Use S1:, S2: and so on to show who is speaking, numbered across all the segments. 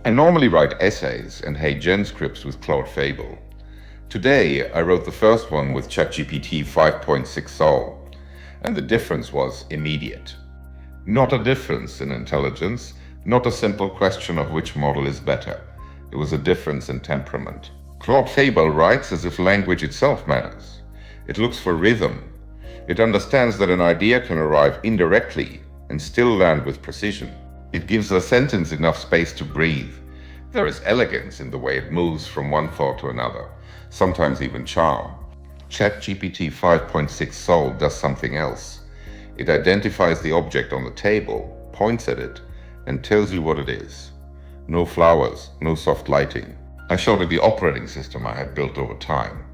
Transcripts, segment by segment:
S1: I normally write essays and Hey Gen scripts with Claude Fable. Today, I wrote the first one with ChatGPT 5.6 Sol, and the difference was immediate. Not a difference in intelligence, not a simple question of which model is better. It was a difference in temperament. Claude Fable writes as if language itself matters. It looks for rhythm. It understands that an idea can arrive indirectly and still land with precision. It gives a sentence enough space to breathe. There is elegance in the way it moves from one thought to another, sometimes even charm. ChatGPT 5.6 Sol does something else. It identifies the object on the table, points at it, and tells you what it is. No flowers, no soft lighting. I showed it the operating system I had built over time.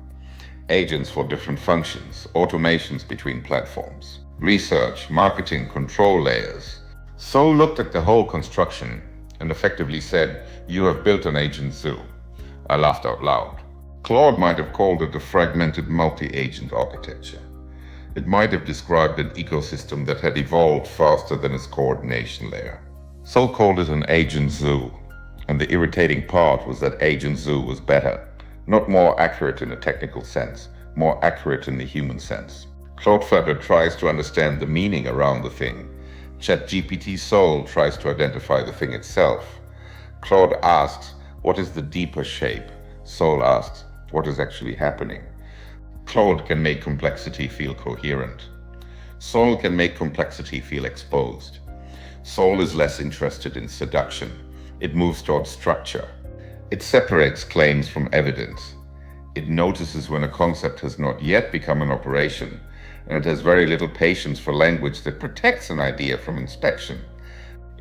S1: Agents for different functions, automations between platforms, research, marketing, control layers. Sol looked at the whole construction and effectively said, "You have built an agent zoo." I laughed out loud. Claude might have called it a fragmented multi-agent architecture. It might have described an ecosystem that had evolved faster than its coordination layer. Sol called it an agent zoo, and the irritating part was that agent zoo was better, not more accurate in a technical sense, more accurate in the human sense. Claude further tries to understand the meaning around the thing. ChatGPT Sol tries to identify the thing itself. Claude asks, what is the deeper shape? Sol asks, what is actually happening? Claude can make complexity feel coherent. Sol can make complexity feel exposed. Sol is less interested in seduction. It moves towards structure. It separates claims from evidence. It notices when a concept has not yet become an operation, and it has very little patience for language that protects an idea from inspection.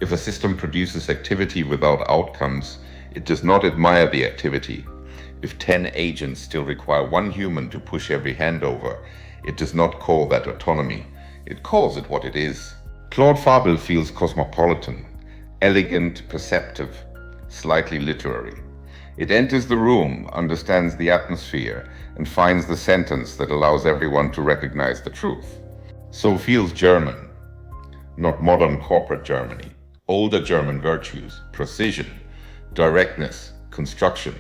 S1: If a system produces activity without outcomes, it does not admire the activity. If 10 agents still require one human to push every handover, it does not call that autonomy. It calls it what it is. Claude Fable feels cosmopolitan, elegant, perceptive, slightly literary. It enters the room, understands the atmosphere, and finds the sentence that allows everyone to recognize the truth. So feels German, not modern corporate Germany. Older German virtues, precision, directness, construction,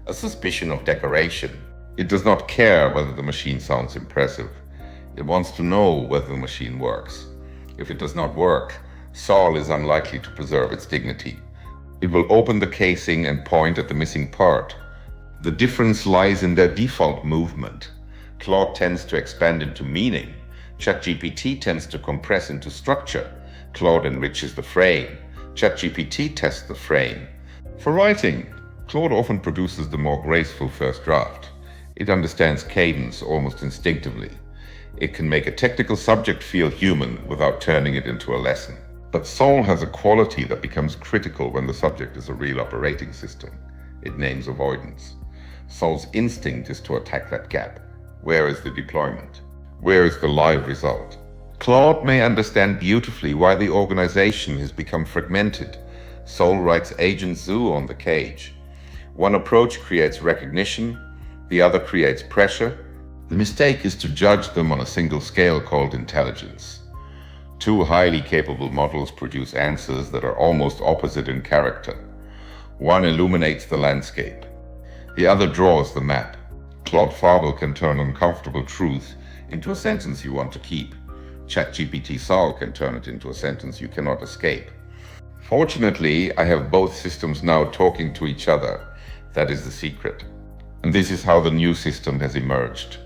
S1: a suspicion of decoration. It does not care whether the machine sounds impressive. It wants to know whether the machine works. If it does not work, Sol is unlikely to preserve its dignity. It will open the casing and point at the missing part. The difference lies in their default movement. Claude tends to expand into meaning. ChatGPT tends to compress into structure. Claude enriches the frame. ChatGPT tests the frame. For writing, Claude often produces the more graceful first draft. It understands cadence almost instinctively. It can make a technical subject feel human without turning it into a lesson. But Sol has a quality that becomes critical when the subject is a real operating system. It names avoidance. Sol's instinct is to attack that gap. Where is the deployment? Where is the live result? Claude may understand beautifully why the organization has become fragmented. Sol writes Agent Zoo on the cage. One approach creates recognition, the other creates pressure. The mistake is to judge them on a single scale called intelligence. Two highly capable models produce answers that are almost opposite in character. One illuminates the landscape. The other draws the map. Claude Fable can turn uncomfortable truth into a sentence you want to keep. ChatGPT Sol can turn it into a sentence you cannot escape. Fortunately, I have both systems now talking to each other. That is the secret. And this is how the new system has emerged.